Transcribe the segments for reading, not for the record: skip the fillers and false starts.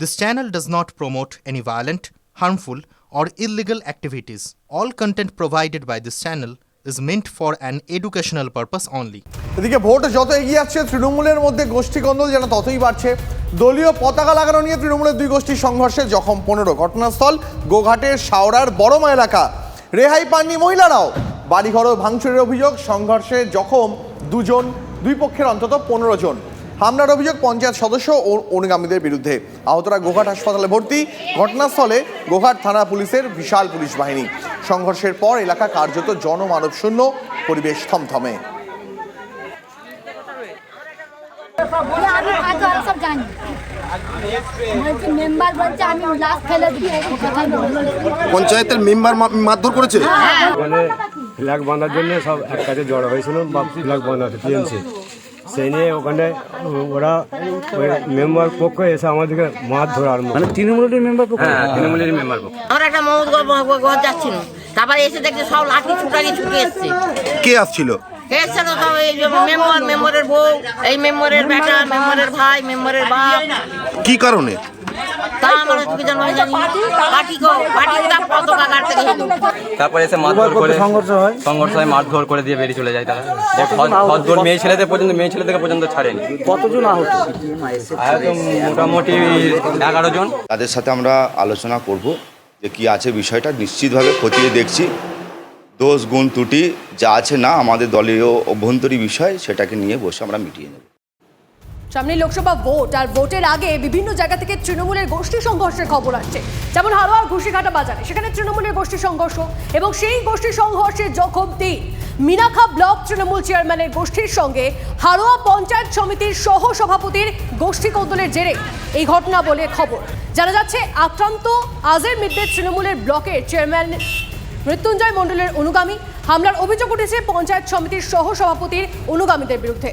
This channel does not promote any violent, harmful, or illegal activities. All content provided by this channel is meant for an educational purpose only. এদিকে vote যত এগিয়ে যাচ্ছে তৃণমূলের মধ্যে গোষ্ঠীকন্দল যেন ততই বাড়ছে। দলীয় পতাকা লাগানো নিয়ে তৃণমূলের দুই গোষ্ঠীর সংঘর্ষে জখম 15। ঘটনাস্থল গোঘাটের শাওরার বড়মা এলাকা। রেহাই পাননি মহিলারাও। বাড়িঘরও ভাঙচুরের অভিযোগ। সংঘর্ষে জখম দুই পক্ষের অন্তত 15 জন। হামলার অভিযোগ পঞ্চায়েত সদস্য ও অনুগামীদের বিরুদ্ধে। আহতরা গোঘাট হাসপাতালে ভর্তি। ঘটনাস্থলে গোঘাট থানা পুলিশের বিশাল পুলিশ বাহিনী। সংঘর্ষের পর এলাকা কার্যত জনমানব শূন্য, পরিবেশ থমথমে। পঞ্চায়েতের মেম্বার মারধর করেছে। ফ্ল্যাগ বাঁধার জন্য সব এক কাছে জড়ো হয়েছিল বা ফ্ল্যাগ বাঁধাতে টিএমসি, সেই নিয়ে ওখানে ওরা ওই মেম্বার পক্ষ এসে আমাদেরকে মারধর আরম্ভ। মানে তৃণমূলের মেম্বার পক্ষ? হ্যাঁ, তৃণমূলের মেম্বার পক্ষ। আমরা একটা মমতা যাচ্ছিল, তারপরে এসে দেখছি সব লাঠি ছুটে এসছে। কে আসছিল? এসছে তো সব এই মেম্বারের বউ, এই মেম্বারের বেটা, মেম্বারের ভাই, মেম্বারের বাপ। কি কারণে? তারপরে এসে মারধর করে সংঘর্ষ হয়, মারধর করে দিয়ে বেরিয়ে চলে যায় তারা। মেয়ে ছেলেদের পর্যন্ত ছাড়েনি। কতজন আহত? মোটামুটি 11 জন। তাদের সাথে আমরা আলোচনা করব যে কি আছে বিষয়টা, নিশ্চিতভাবে খতিয়ে দেখছি। দোষ গুণ ত্রুটি যা আছে না আমাদের দলীয় অভ্যন্তরীণ বিষয়, সেটাকে নিয়ে বসে আমরা মিটিয়ে নেব। সামনে লোকসভা ভোট, আর ভোটের আগে বিভিন্ন জায়গা থেকে তৃণমূলের গোষ্ঠী সংঘর্ষের খবর আসছে। যেমন হারোয়ার ঘুষিঘাটা বাজারে, সেখানে তৃণমূলের গোষ্ঠী সংঘর্ষ, এবং সেই গোষ্ঠী সংঘর্ষে জখম 3। মিনাখা ব্লক তৃণমূল চেয়ারম্যানের গোষ্ঠীর সঙ্গে হারোয়া পঞ্চায়েত সমিতির সহ সভাপতির গোষ্ঠী কৌতলের জেরে এই ঘটনা বলে খবর। জানা যাচ্ছে আক্রান্ত আজের মিদ্দে তৃণমূলের ব্লকের চেয়ারম্যান মৃত্যুঞ্জয় মণ্ডলের অনুগামী। হামলার অভিযোগ উঠেছে পঞ্চায়েত সমিতির সহ সভাপতির অনুগামীদের বিরুদ্ধে।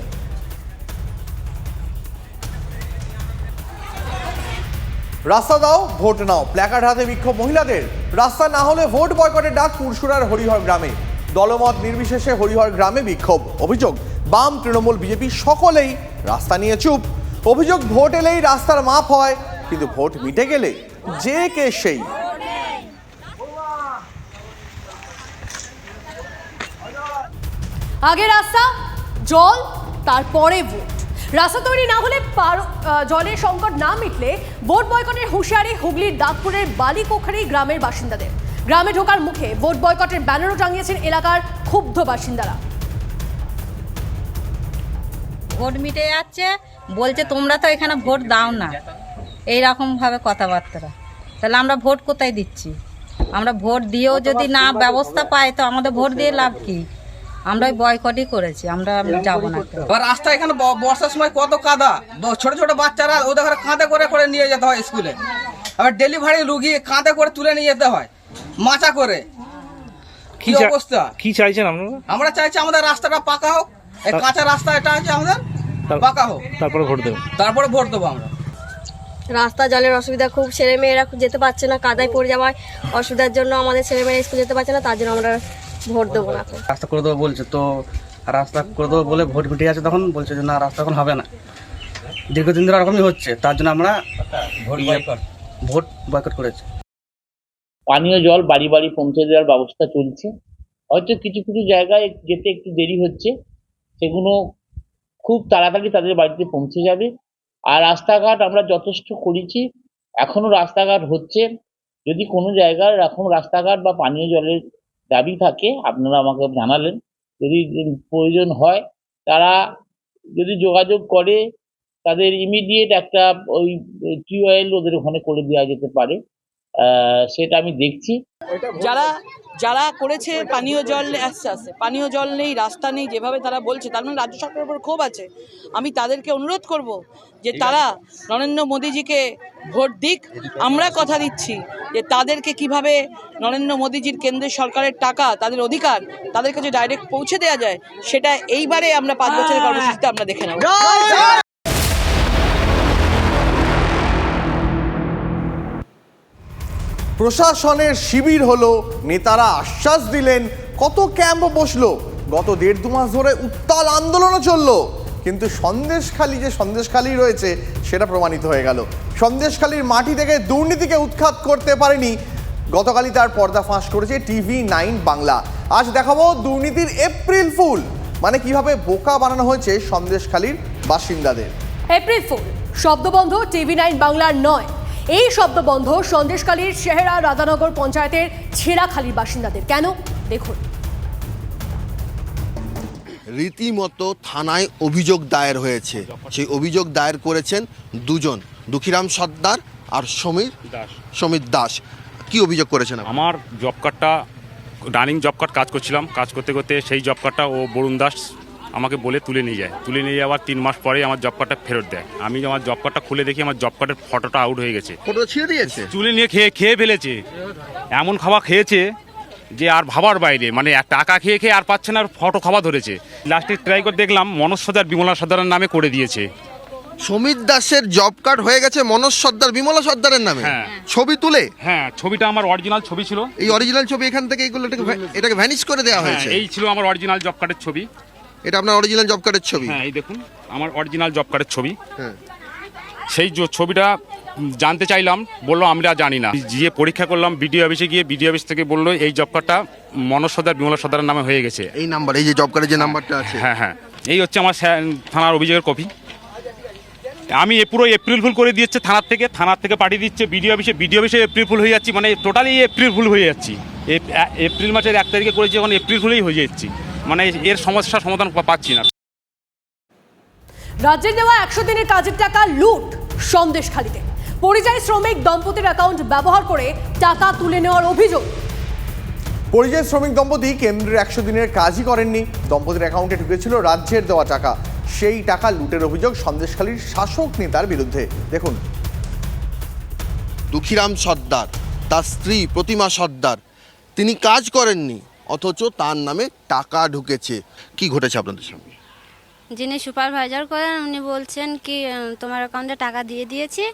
রাস্তা দাও, ভোট নাও, প্ল্যাকার্ড হাতে বিক্ষোভ মহিলাদের। রাস্তা না হলে ভোট বয়কটের ডাক পুরসুরার হরিহর গ্রামে। দলমত নির্বিশেষে হরিহর গ্রামে বিক্ষোভ। অভিযোগ বাম, তৃণমূল, বিজেপি সকলেই রাস্তা নিয়ে চুপ। অভিযোগ ভোট এলেই রাস্তার মাপ হয়, কিন্তু ভোট মিটে গেলে যে কে সেই। আগে রাস্তা, জল, তারপরে ভোট। রাস্তা তৈরি না হলে জলের সংকট না মিটলে ভোট বয়কটের হুঁশিয়ারি হুগলির দাঁতপুরের বালিপোখারি গ্রামের বাসিন্দাদের। গ্রামে ঢোকার মুখে ভোট বয়কটের ব্যানারও টাঙিয়েছেন এলাকার ক্ষুব্ধ বাসিন্দারা। ভোট মিটে যাচ্ছে, বলছে তোমরা তো এখানে ভোট দাও না, এইরকম ভাবে কথাবার্তা। তাহলে আমরা ভোট কোথায় দিচ্ছি? আমরা ভোট দিয়েও যদি না ব্যবস্থা পাই তো আমাদের ভোট দিয়ে লাভ কি? আমরা বয়কটই করেছি, আমরা যাবো না। রাস্তা এখানে বর্ষার সময় কত কাদা, ছোট ছোট বাচ্চারা ওদের ঘরে কাঁধে করে নিয়ে যেতে হয় স্কুলে। আবার ডেলিভারি রুগী কাঁধে করে তুলে নিয়ে যেতে হয় মাচা করে। কি অবস্থা? কি চাইছেন আপনারা? আমরা চাইছি আমাদের রাস্তাটা পাকা হোক, এই কাঁচা রাস্তা এটা আছে আমাদের পাকা হোক, তারপরে ভোট দেবো আমরা। রাস্তা জলের অসুবিধা খুব, ছেলেমেয়েরা যেতে পারছে না, কাদায় পড়ে যাওয়ায় অসুবিধার জন্য আমাদের ছেলেমেয়েরা স্কুল যেতে পারছে না, তার জন্য আমরা ভোট দেবো না। রাস্তা করে দেবো বলছে, তো রাস্তা করে দেবো বলে ভোট মিটে আছে, তখন বলছে যে না রাস্তা এখন হবে না। দীর্ঘদিন ধরে এরকমই হচ্ছে, তার জন্য আমরা ভোট বয়কট করেছি। পানীয় জল বাড়ি বাড়ি পৌঁছে দেওয়ার ব্যবস্থা চলছে। হয়তো কিছু কিছু জায়গায় যেতে একটু দেরি হচ্ছে, সেগুলো খুব তাড়াতাড়ি তাদের বাড়িতে পৌঁছে যাবে। আর রাস্তাঘাট আমরা যথেষ্ট করেছি, এখনো রাস্তাঘাট হচ্ছে। যদি কোনো জায়গায় এরকম রাস্তাঘাট বা পানীয় জলের দাবি থাকে আপনারা আমাকে জানালেন, যদি প্রয়োজন হয় তারা যদি যোগাযোগ করে, তাদের ইমিডিয়েট একটা ওই টিউবওয়েল ওদের ওখানে করে দেওয়া যেতে পারে, সেটা আমি দেখছি। যারা করেছে পানীয় জল আসছে, পানীয় জল নেই, রাস্তা নেই, যেভাবে তারা বলছে, তার মানে রাজ্য সরকারের উপর ক্ষোভ আছে। আমি তাদেরকে অনুরোধ করব যে তারা নরেন্দ্র মোদীজিকে ভোট দিক। আমরা কথা দিচ্ছি যে তাদেরকে কিভাবে নরেন্দ্র মোদীজির কেন্দ্রের সরকারের টাকা, তাদের অধিকার তাদের কাছে ডাইরেক্ট পৌঁছে দেওয়া যায়, সেটা এইবারে আমরা 5 বছরের কর্মসূচিতে আমরা দেখে নেব। প্রশাসনের শিবির হলো, নেতারা আশ্বাস দিলেন, কত ক্যাম্প বসলো, গত 1.5-2 মাস ধরে উত্তাল আন্দোলনও চললো, কিন্তু সন্দেশখালী যে সন্দেশখালী রয়েছে সেটা প্রমাণিত হয়ে গেল। সন্দেশখালীর মাটি থেকে দুর্নীতিকে উৎখাত করতে পারেনি, গতকালই তার পর্দা ফাঁস করেছে TV9 বাংলা। আজ দেখাবো দুর্নীতির এপ্রিল ফুল, মানে কিভাবে বোকা বানানো হয়েছে সন্দেশখালীর বাসিন্দাদের। এপ্রিল ফুল শব্দবন্ধ TV9 বাংলার নয়, এই শব্দবন্ধ সন্দেশখালীর শেহরা রাধানগর পঞ্চায়েতের ছেঁড়াখালীর বাসিন্দাদের। কেন দেখুন। রীতিমতো থানায় অভিযোগ দায়ের হয়েছে। সেই অভিযোগ দায়ের করেছেন দুজন, দুঃখীরাম সর্দার আর সমীর দাস। কি অভিযোগ করেছেন? আমার জব কার্ডটা রানিং জব কার্ড কাজ করছিলাম, কাজ করতে করতে সেই জব কার্ডটা ও বরুণ দাস আমাকে বলে তুলে নিয়ে যায়। তুলে নিয়ে যাওয়ার 3 মাস পরে আমার জব কার্ডটা ফেরত দেয়। আমি আমার জব কার্ডটা খুলে দেখি আমার জব কার্ডের ফটোটা আউট হয়ে গেছে। ফটো ছিঁড়ে দিয়েছে, তুলে নিয়ে খেয়ে ফেলেছে। এমন খাওয়া খেয়েছে যে আর ভাবার বাইরে, মানে টাকা খেয়ে আর পাচ্ছে না, আর ফটো খাওয়া ধরেছে। লাস্টে ট্রাই করে দেখলাম মনোজ সর্দার বিমলা সর্দারের নামে করে দিয়েছে। সমীর দাসের জব কার্ড হয়ে গেছে মনোজ সর্দার বিমলা সর্দারের নামে। হ্যাঁ, ছবি তুলে। হ্যাঁ, ছবিটা আমার অরিজিনাল ছবি ছিল। এই অরিজিনাল ছবি এখান থেকে এটাকে ভ্যানিশ করে দেওয়া হয়েছে। এই ছিল আমার অরিজিনাল জব কার্ডের ছবি। এটা আপনার অরিজিনাল জব কার্ডের ছবি? হ্যাঁ, এই দেখুন আমার অরিজিনাল জব কার্ডের ছবি। হ্যাঁ, সেই ছবিটা জানতে চাইলাম, বললো আমরা জানি না। গিয়ে পরীক্ষা করলাম বিডিও অফিসে, গিয়ে বিডিও অফিস থেকে বললো এই জব কার্ডটা মনোজ সর্দার বিমলা সর্দারের নামে হয়ে গেছে। এই নাম্বার, এই যে জব কার্ডের যে নাম্বারটা আছে। হ্যাঁ, এই হচ্ছে আমার থানার অভিযোগের কপি। আমি পুরো এপ্রিল ফুল করে দিচ্ছে থানার থেকে পাঠিয়ে দিচ্ছে বিডিও অফিসে এপ্রিল ফুল হয়ে যাচ্ছি, মানে টোটালি এপ্রিল ফুল হয়ে যাচ্ছি। এপ্রিল মাসের 1 তারিখে করেছি, এখন এপ্রিল ফুলেই হয়ে যাচ্ছি, মানে এর সমস্যার সমাধান পাচ্ছি না। রাজ্যের দেওয়া 100 দিনের কাজের টাকা লুট সন্দেশখালীতে। পরিযায়ী শ্রমিক দম্পতির অ্যাকাউন্ট ব্যবহার করে টাকা তুলে নেওয়ার অভিযোগ। পরিযায়ী শ্রমিক দম্পতি কেন্দ্রের 100 দিনের কাজই করেননি, দম্পতির অ্যাকাউন্টে ঢুকেছিল রাজ্যের দেওয়া টাকা। সেই টাকা লুটের অভিযোগ সন্দেশখালীর শাসক নেতার বিরুদ্ধে। দেখুন। দুঃখীরাম সর্দার, তার স্ত্রী প্রতিমা সর্দার, তিনি কাজ করেননি, অথচ তার নামে টাকা ঢুকেছে। কি ঘটেছে আপনাদের সামনে? যিনি সুপারভাইজার করেন উনি বলছেন কি তোমার অ্যাকাউন্টে টাকা দিয়ে দিয়েছি,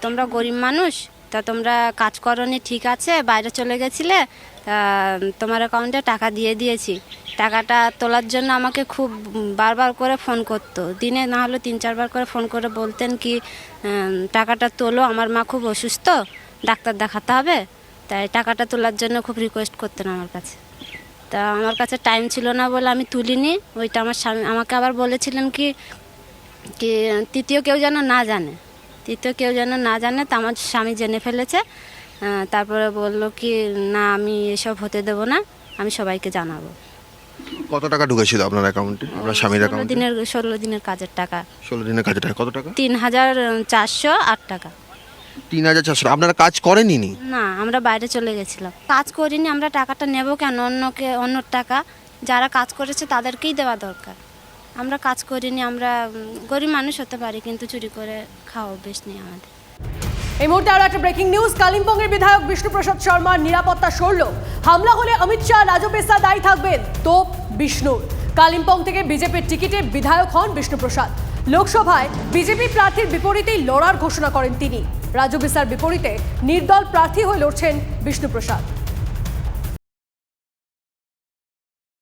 তোমরা গরিব মানুষ, তা তোমরা কাজ করনি, ঠিক আছে, বাইরে চলে গেছিলে, তা তোমার অ্যাকাউন্টে টাকা দিয়ে দিয়েছি। টাকাটা তোলার জন্য আমাকে খুব বারবার করে ফোন করতো, দিনে না হলে 3-4 বার করে ফোন করে বলতেন কি টাকাটা তোলো, আমার মা খুব অসুস্থ, ডাক্তার দেখাতে হবে। তাই টাকাটা তোলার জন্য খুব রিকোয়েস্ট করতেন আমার কাছে। তা আমার কাছে টাইম ছিল না বলে আমি তুলিনি। ওইটা আমার স্বামী আমাকে আবার বলেছিলেন কি তৃতীয় কেউ যেন না জানে, তা আমার স্বামী জেনে ফেলেছে। তারপরে বললো কি না, আমি এসব হতে দেব না, আমি সবাইকে জানাবো। কত টাকা ঢুকেছিল আপনার অ্যাকাউন্টে, আপনার স্বামীর অ্যাকাউন্টে? 16 দিনের কাজের টাকা। 16 দিনের কাজের টাকা কত টাকা? 3408 টাকা। 3400। আপনারা কাজ করেননি? না, আমরা বাইরে চলে গেছিলাম, কাজ করিনি। আমরা টাকাটা নেব কেন? অন্য টাকা যারা কাজ করেছে তাদেরকেই দেওয়া দরকার। আমরা কাজ করিনি, আমরা গরিব মানুষ হতে পারি, কিন্তু চুরি করে খাওয়া অভ্যেস নেই আমাদের। এই মুহূর্তে আরো একটা ব্রেকিং নিউজ। কালিম্পংয়ের বিধায়ক বিষ্ণুপ্রসাদ শর্মার নিরাপত্তা সরল। হামলা হলে অমিত শাহ, রাজু পেশা দায়ী থাকবেন, তোপ বিষ্ণুর। কালিম্পং থেকে বিজেপির টিকিটে বিধায়ক হন বিষ্ণুপ্রসাদ। লোকসভায় বিজেপি প্রার্থীর বিপরীতেই লড়ার ঘোষণা করেন তিনি। রাজু পেশার বিপরীতে নির্দল প্রার্থী হয়ে লড়ছেন বিষ্ণুপ্রসাদ।